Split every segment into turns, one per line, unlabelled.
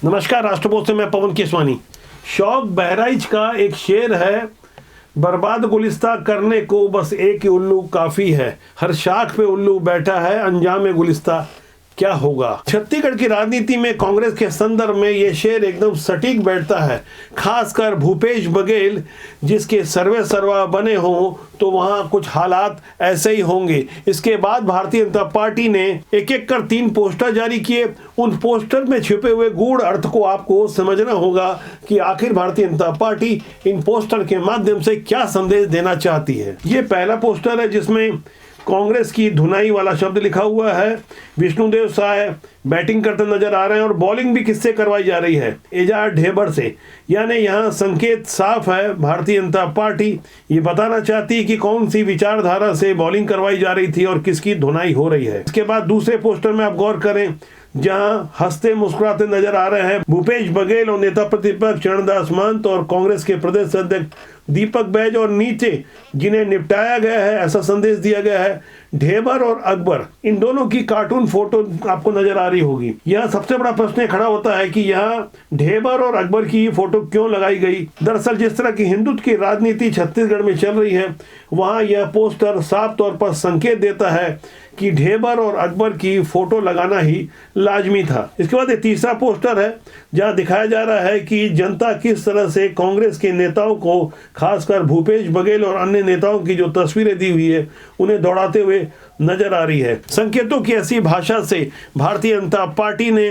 नमस्कार, राष्ट्रपोत से मैं पवन केसवानी। शौक बहराइच का एक शेर है, बर्बाद गुलिस्ता करने को बस एक ही उल्लू काफ़ी है। हर शाख पे उल्लू बैठा है, अंजाम गुलिस्ता क्या होगा। छत्तीसगढ़ की राजनीति में कांग्रेस के संदर्भ में ये शेर एकदम सटीक बैठता है। खासकर भूपेश बघेल जिसके सर्वे सर्वा बने हों तो वहाँ कुछ हालात ऐसे ही होंगे। इसके बाद भारतीय जनता पार्टी ने एक एक कर 3 पोस्टर जारी किए। उन पोस्टर में छिपे हुए गूढ़ अर्थ को आपको समझना होगा कि आखिर भारतीय जनता पार्टी इन पोस्टर के माध्यम से क्या संदेश देना चाहती है। ये पहला पोस्टर है जिसमें कांग्रेस की धुनाई वाला शब्द लिखा हुआ है। विष्णुदेव साय बैटिंग करते नजर आ रहे हैं और बॉलिंग भी किससे करवाई जा रही है, एजाज ढेबर से। यानी यहाँ संकेत साफ है, भारतीय जनता पार्टी ये बताना चाहती है कि कौन सी विचारधारा से बॉलिंग करवाई जा रही थी और किसकी धुनाई हो रही है। इसके बाद दूसरे पोस्टर में आप गौर करें, जहां हंसते मुस्कुराते नजर आ रहे हैं भूपेश बघेल और नेता प्रतिपक्ष चरणदास महंत और कांग्रेस के प्रदेश अध्यक्ष दीपक बैज, और नीचे जिन्हें निपटाया गया है ऐसा संदेश दिया गया है ढेबर और अकबर। इन दोनों की कार्टून फोटो आपको नजर आ रही होगी। यहाँ सबसे बड़ा प्रश्न खड़ा होता है कि यहाँ ढेबर और अकबर की फोटो क्यों लगाई गई। दरअसल जिस तरह की हिंदुत्व की राजनीति छत्तीसगढ़ में चल रही है, वहाँ यह पोस्टर साफ तौर पर संकेत देता है कि ढेबर और अकबर की फोटो लगाना ही लाजमी था। इसके बाद एक तीसरा पोस्टर है जहां दिखाया जा रहा है कि जनता किस तरह से कांग्रेस के नेताओं को, खासकर भूपेश बघेल और अन्य नेताओं की जो तस्वीरें दी हुई है उन्हें दौड़ाते हुए नजर आ रही है। संकेतों की ऐसी भाषा से भारतीय जनता पार्टी ने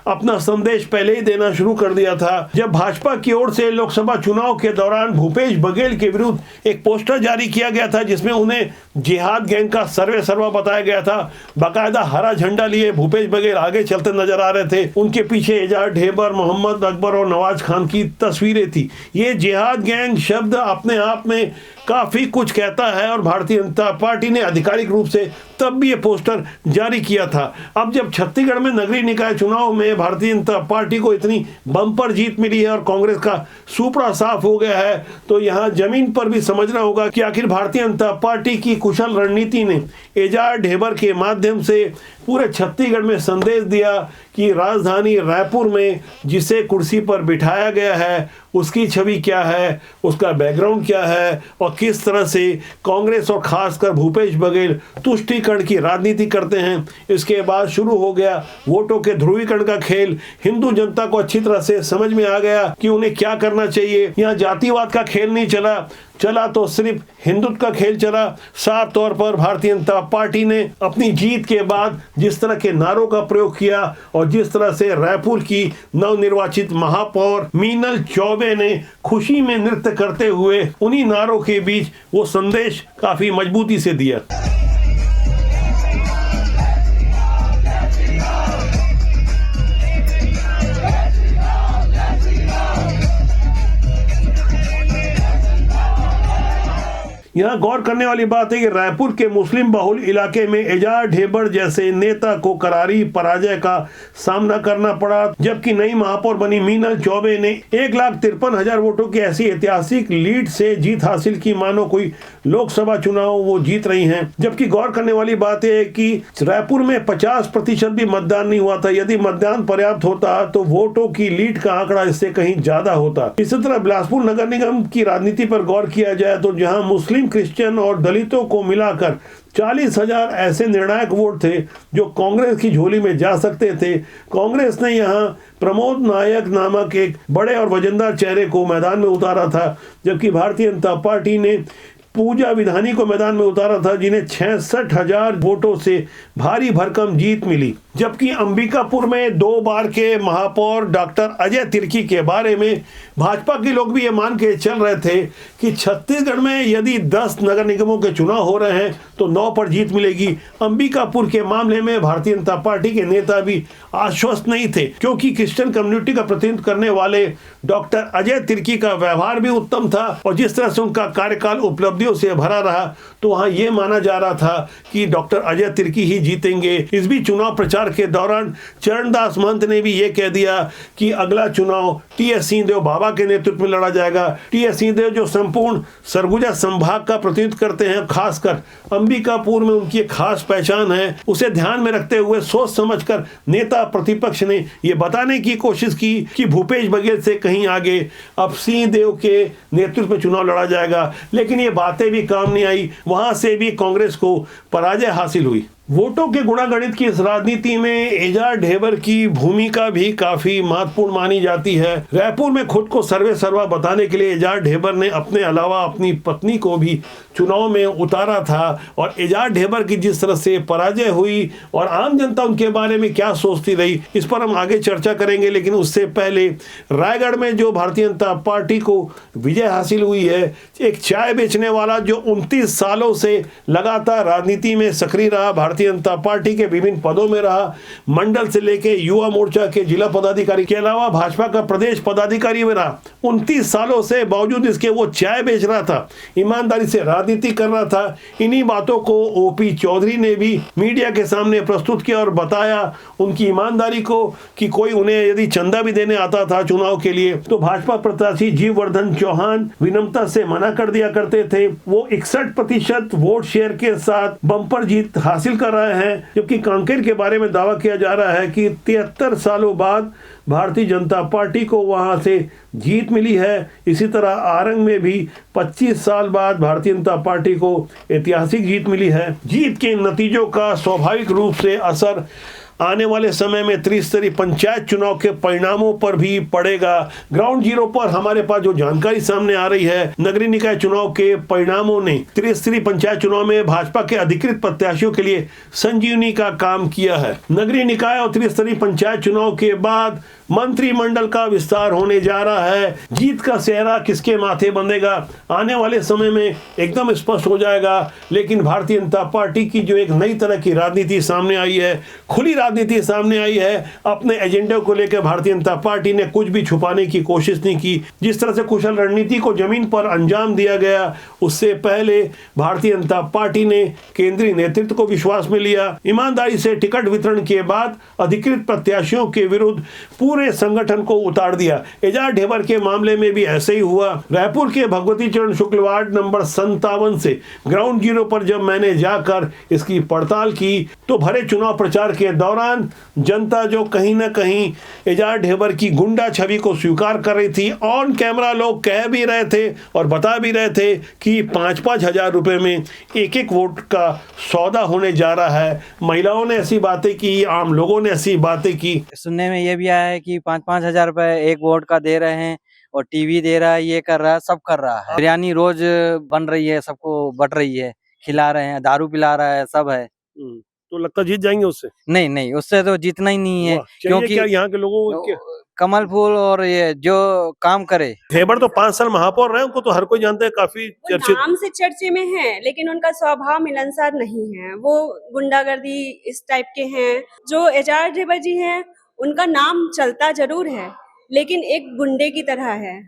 अपना संदेश पहले ही देना शुरू कर दिया था। जब भाजपा की ओर से लोकसभा चुनाव के दौरान भूपेश बघेल के विरुद्ध एक पोस्टर जारी किया गया था जिसमें उन्हें जिहाद गैंग का सर्वे सर्वा बताया गया था। बाकायदा हरा झंडा लिए भूपेश बघेल आगे चलते नजर आ रहे थे। उनके पीछे एजाज ढेबर, मोहम्मद अकबर और नवाज खान की तस्वीरें थी। ये जिहाद गैंग शब्द अपने आप में काफी कुछ कहता है और भारतीय जनता पार्टी ने आधिकारिक रूप से तब भी ये पोस्टर जारी किया था। अब जब छत्तीसगढ़ में नगरीय निकाय चुनाव में भारतीय जनता पार्टी को इतनी बम्पर जीत मिली है और कांग्रेस का सुपड़ा साफ हो गया है, तो यहाँ जमीन पर भी समझना होगा कि आखिर भारतीय जनता पार्टी की कुशल रणनीति ने एजाज ढेबर के माध्यम से पूरे छत्तीसगढ़ में संदेश दिया कि राजधानी रायपुर में जिसे कुर्सी पर बिठाया गया है उसकी छवि क्या है, उसका बैकग्राउंड क्या है और किस तरह से कांग्रेस और खासकर भूपेश बघेल तुष्टीकरण की राजनीति करते हैं। इसके बाद शुरू हो गया वोटों के ध्रुवीकरण का खेल। हिंदू जनता को अच्छी तरह से समझ में आ गया कि उन्हें क्या करना चाहिए। यहाँ जातिवाद का खेल नहीं चला तो सिर्फ हिंदुत्व का खेल चला। साफ तौर पर भारतीय जनता पार्टी ने अपनी जीत के बाद जिस तरह के नारों का प्रयोग किया और जिस तरह से रायपुर की नवनिर्वाचित महापौर मीनल चौबे ने खुशी में नृत्य करते हुए उन्हीं नारों के बीच वो संदेश काफी मजबूती से दिया। यहाँ गौर करने वाली बात है कि रायपुर के मुस्लिम बहुल इलाके में एजाज ढेबर जैसे नेता को करारी पराजय का सामना करना पड़ा, जबकि नई महापौर बनी मीनल चौबे ने 1,53,000 वोटों की ऐसी ऐतिहासिक लीड से जीत हासिल की मानो कोई लोकसभा चुनाव वो जीत रही हैं। जबकि गौर करने वाली बात है कि रायपुर में 50% भी मतदान नहीं हुआ था। यदि मतदान पर्याप्त होता तो वोटों की लीड का आंकड़ा इससे कहीं ज्यादा होता। इसी तरह बिलासपुर नगर निगम की राजनीति पर गौर किया जाए तो जहां मुस्लिम, क्रिश्चियन और दलितों को मिलाकर 40,000 ऐसे निर्णायक वोट थे जो कांग्रेस की झोली में जा सकते थे। कांग्रेस ने यहां प्रमोद नायक नामक एक बड़े और वजनदार चेहरे को मैदान में उतारा था, जबकि भारतीय जनता पार्टी ने पूजा विधानी को मैदान में उतारा था जिन्हें 66,000 वोटों से भारी भरकम जीत मिली। जबकि अंबिकापुर में 2 बार के महापौर डॉक्टर अजय तिर्की के बारे में भाजपा के लोग भी ये मान के चल रहे थे कि छत्तीसगढ़ में यदि 10 नगर निगमों के चुनाव हो रहे हैं तो 9 पर जीत मिलेगी। अंबिकापुर के मामले में भारतीय जनता पार्टी के नेता भी आश्वस्त नहीं थे, क्योंकि क्रिश्चियन कम्युनिटी का प्रतिनिधित्व करने वाले डॉक्टर अजय तिर्की का व्यवहार भी उत्तम था और जिस तरह से उनका कार्यकाल उपलब्धियों से भरा रहा, तो वहां यह माना जा रहा था कि डॉक्टर अजय तिर्की ही जीतेंगे। इस बीच चुनाव प्रचार के दौरान चरणदास महंत ने भी ये कह दिया कि अगला चुनाव टी.एस. सिंहदेव बाबा के नेतृत्व में लड़ा जाएगा। टी.एस. सिंहदेव जो संपूर्ण सरगुजा संभाग का प्रतिनिधित्व करते हैं, खासकर अंबिकापुर में उनकी एक खास पहचान है, उसे ध्यान में रखते हुए सोच समझकर नेता प्रतिपक्ष ने ये बताने की कोशिश की कि भूपेश बघेल से कहीं आगे अब सिंहदेव के नेतृत्व में चुनाव लड़ा जाएगा। लेकिन ये बातें भी काम नहीं आई, वहां से भी कांग्रेस को पराजय हासिल हुई। वोटों के गुणागणित की इस राजनीति में एजाज ढेबर की भूमिका भी काफी महत्वपूर्ण मानी जाती है। रायपुर में खुद को सर्वे सर्वा बताने के लिए एजाज ढेबर ने अपने अलावा अपनी पत्नी को भी चुनाव में उतारा था और एजाज ढेबर की जिस तरह से पराजय हुई और आम जनता उनके बारे में क्या सोचती रही, इस पर हम आगे चर्चा करेंगे। लेकिन उससे पहले रायगढ़ में जो भारतीय जनता पार्टी को विजय हासिल हुई है, एक चाय बेचने वाला जो 29 सालों से लगातार राजनीति में सक्रिय रहा, भारतीय जनता पार्टी के विभिन्न पदों में रहा, मंडल से लेके युवा मोर्चा के जिला पदाधिकारी के अलावा भाजपा का प्रदेश पदाधिकारी में रहा। 29 सालों से बावजूद इसके वो चाय बेच रहा था, ईमानदारी से राजनीति कर रहा था। इन्हीं बातों को ओपी चौधरी ने भी मीडिया के सामने प्रस्तुत किया और बताया उनकी ईमानदारी को कि कोई उन्हें यदि चंदा भी देने आता था चुनाव के लिए तो भाजपा प्रत्याशी जीववर्धन चौहान विनम्रता से मना कर दिया करते थे। वो 61% वोट शेयर के साथ बम्पर जीत हासिल कर रहे हैं, जबकि कांकेर के बारे में दावा किया जा रहा है कि 73 सालों बाद भारतीय जनता पार्टी को वहां से जीत मिली है। इसी तरह आरंग में भी 25 साल बाद भारतीय जनता पार्टी को ऐतिहासिक जीत मिली है। जीत के नतीजों का स्वाभाविक रूप से असर आने वाले समय में त्रिस्तरीय पंचायत चुनाव के परिणामों पर भी पड़ेगा। ग्राउंड जीरो पर हमारे पास जो जानकारी सामने आ रही है, नगरीय निकाय चुनाव के परिणामों ने त्रिस्तरीय पंचायत चुनाव में भाजपा के अधिकृत प्रत्याशियों के लिए संजीवनी का काम किया है। नगरीय निकाय और त्रिस्तरीय पंचायत चुनाव के बाद मंत्रिमंडल का विस्तार होने जा रहा है। जीत का सेहरा किसके माथे बंधेगा आने वाले समय में एकदम स्पष्ट हो जाएगा। लेकिन भारतीय जनता पार्टी की जो एक नई तरह की राजनीति सामने आई है, खुली राजनीति सामने आई है, अपने एजेंडे को लेकर भारतीय जनता पार्टी ने कुछ भी छुपाने की कोशिश नहीं की। जिस तरह से कुशल रणनीति को जमीन पर अंजाम दिया गया, उससे पहले भारतीय जनता पार्टी ने केंद्रीय नेतृत्व को विश्वास में लिया। ईमानदारी से टिकट वितरण के बाद अधिकृत प्रत्याशियों के विरुद्ध पूरे संगठन को उतार दिया। एजाज ढेबर के मामले में भी ऐसे ही हुआ। रायपुर के भगवती चरण शुक्ल वार्ड नंबर 57 से ग्राउंड जीरो पर जब मैंने जाकर इसकी पड़ताल की तो भरे चुनाव प्रचार के दौरान जनता जो कहीं ना कहीं एजाज ढेबर की गुंडा छवि को स्वीकार कर रही थी, ऑन कैमरा लोग कह भी रहे थे और बता भी रहे थे कि 5-5 हजार रुपए में एक वोट का सौदा होने जा रहा है। महिलाओं ने ऐसी बातें की, आम लोगों ने ऐसी बातें की।
सुनने में ये भी आया है कि 5-5 हजार रुपए एक वोट का दे रहे हैं और टीवी दे रहा है, ये कर रहा है, सब कर रहा है। बिरयानी रोज बन रही है, सबको बट रही है, खिला रहे हैं, दारू पिला रहा है, सब है।
तो लगता जीत जाएंगे उससे?
नहीं, उससे तो जीतना ही नहीं है, क्योंकि
यहाँ के लोगों
कमल फूल और ये जो काम करे।
ढेबर तो 5 साल महापौर रहे, उनको तो हर कोई जानता है, काफी चर्चित,
नाम से चर्चे में है, लेकिन उनका स्वभाव मिलनसार नहीं है। वो गुंडागर्दी इस टाइप के हैं। जो एजाज ढेबर जी हैं, उनका नाम चलता जरूर है, लेकिन एक गुंडे की तरह है।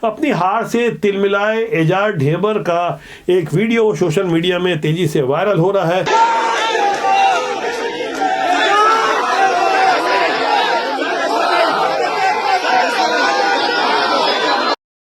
अपनी हार से तिलमिलाए एजाज ढेबर का एक वीडियो सोशल मीडिया में तेजी से वायरल हो रहा है।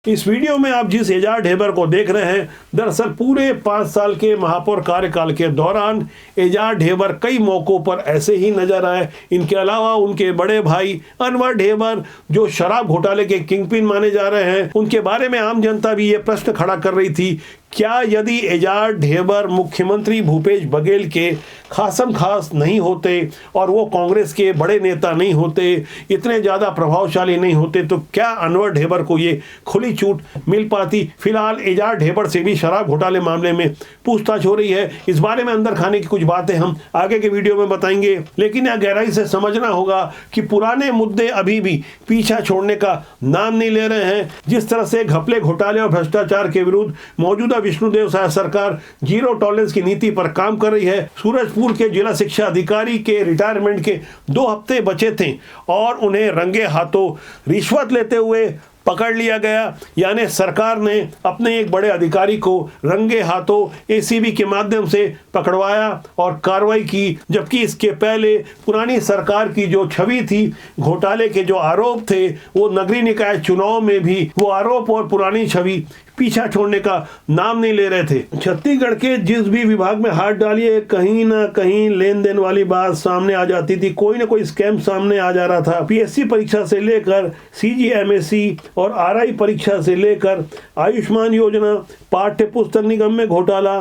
इस वीडियो में आप जिस एजाज ढेबर को देख रहे हैं, दरअसल पूरे 5 साल के महापौर कार्यकाल के दौरान एजाज ढेबर कई मौकों पर ऐसे ही नजर आए। इनके अलावा उनके बड़े भाई अनवर ढेबर जो शराब घोटाले के किंगपिन माने जा रहे हैं, उनके बारे में आम जनता भी ये प्रश्न खड़ा कर रही थी, क्या यदि एजाज ढेबर मुख्यमंत्री भूपेश बघेल के खासम खास नहीं होते और वो कांग्रेस के बड़े नेता नहीं होते, इतने ज़्यादा प्रभावशाली नहीं होते, तो क्या अनवर ढेबर को ये खुली छूट मिल पाती? फिलहाल एजाज ढेबर से भी शराब घोटाले मामले में पूछताछ हो रही है। इस बारे में अंदर खाने की कुछ बातें हम आगे के वीडियो में बताएंगे, लेकिन यह गहराई से समझना होगा कि पुराने मुद्दे अभी भी पीछा छोड़ने का नाम नहीं ले रहे हैं। जिस तरह से घपले घोटाले और भ्रष्टाचार के विरुद्ध मौजूदा विष्णुदेव साय सरकार जीरो टॉलरेंस की नीति पर काम कर रही है। सूरजपुर के जिला शिक्षा अधिकारी के रिटायरमेंट के 2 हफ्ते बचे थे और उन्हें रंगे हाथों रिश्वत लेते हुए पकड़ लिया गया, यानी सरकार ने अपने एक बड़े अधिकारी को रंगे हाथों एसीबी के माध्यम से पकड़वाया और कार्रवाई की, जबकि इसके पहले पुरानी सरकार की जो छवि थी, घोटाले के जो आरोप थे, वो नगरीय निकाय चुनाव में भी वो आरोप और पुरानी छवि पीछा छोड़ने का नाम नहीं ले रहे थे। छत्तीसगढ़ के जिस भी विभाग में हाथ डालिए, कहीं ना कहीं लेन देन वाली बात सामने आ जाती थी, कोई ना कोई स्कैम सामने आ जा रहा था। पीएससी परीक्षा से लेकर सीजीएमएससी और आरआई परीक्षा से लेकर आयुष्मान योजना, पाठ्य पुस्तक निगम में घोटाला,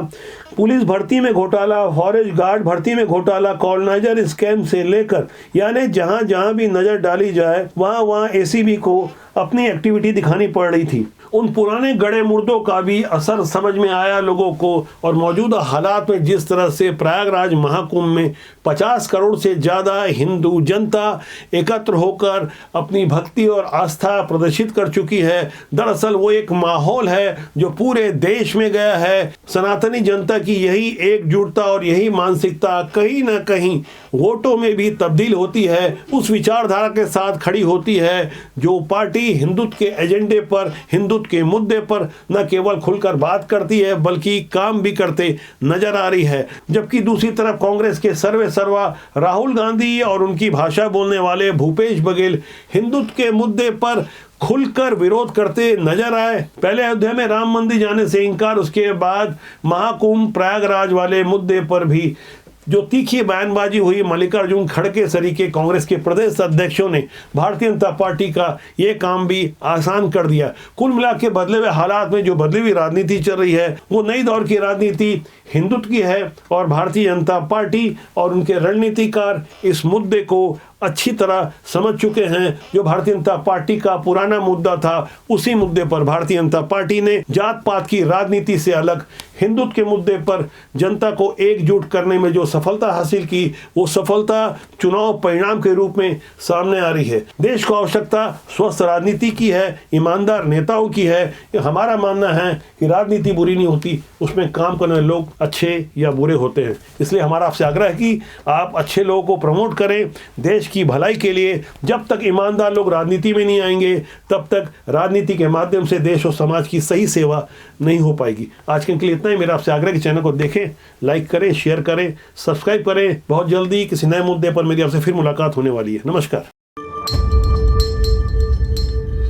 पुलिस भर्ती में घोटाला, फॉरेस्ट गार्ड भर्ती में घोटाला, कॉलोनाइजर स्कैम से लेकर, यानी जहां जहां भी नजर डाली जाए वहां वहां एसीबी को अपनी एक्टिविटी दिखानी पड़ रही थी। उन पुराने गड़े मुर्दों का भी असर समझ में आया लोगों को, और मौजूदा हालात में जिस तरह से प्रयागराज महाकुंभ में 50 करोड़ से ज़्यादा हिंदू जनता एकत्र होकर अपनी भक्ति और आस्था प्रदर्शित कर चुकी है, दरअसल वो एक माहौल है जो पूरे देश में गया है। सनातनी जनता की यही एकजुटता और यही मानसिकता कहीं ना कहीं वोटों में भी तब्दील होती है, उस विचारधारा के साथ खड़ी होती है जो पार्टी हिंदुत्व के एजेंडे पर, हिंदुत्व के मुद्दे पर न केवल खुलकर बात करती है बल्कि काम भी करते नजर आ रही है। जबकि दूसरी तरफ कांग्रेस के सर्वे सर्वा राहुल गांधी और उनकी भाषा बोलने वाले भूपेश बघेल हिंदुत्व के मुद्दे पर खुलकर विरोध करते नजर आए। पहले अयोध्या में राम मंदिर जाने से इनकार, उसके बाद महाकुंभ प्रयागराज वाले मुद्दे पर भी जो तीखी बयानबाजी हुई, मल्लिकार्जुन खड़गे सरीके कांग्रेस के प्रदेश अध्यक्षों ने भारतीय जनता पार्टी का ये काम भी आसान कर दिया। कुल मिला के बदले हुए हालात में जो बदली हुई राजनीति चल रही है वो नई दौर की राजनीति हिंदुत्व की है, और भारतीय जनता पार्टी और उनके रणनीतिकार इस मुद्दे को अच्छी तरह समझ चुके हैं। जो भारतीय जनता पार्टी का पुराना मुद्दा था, उसी मुद्दे पर भारतीय जनता पार्टी ने जात पात की राजनीति से अलग हिंदुत्व के मुद्दे पर जनता को एकजुट करने में जो सफलता हासिल की, वो सफलता चुनाव परिणाम के रूप में सामने आ रही है। देश को आवश्यकता स्वस्थ राजनीति की है, ईमानदार नेताओं की है। हमारा मानना है कि राजनीति बुरी नहीं होती, उसमें काम करने वाले लोग अच्छे या बुरे होते हैं। इसलिए हमारा आपसे आग्रह है कि आप अच्छे लोगों को प्रमोट करें देश की भलाई के लिए। जब तक ईमानदार लोग राजनीति में नहीं आएंगे, तब तक राजनीति के माध्यम से देश और समाज की सही सेवा नहीं हो पाएगी। आज के लिए इतना ही। मेरा आपसे आग्रह कि चैनल को देखें, लाइक करें, शेयर करें, सब्सक्राइब करें। बहुत जल्दी किसी नए मुद्दे पर मेरी आपसे फिर मुलाकात होने वाली है। नमस्कार।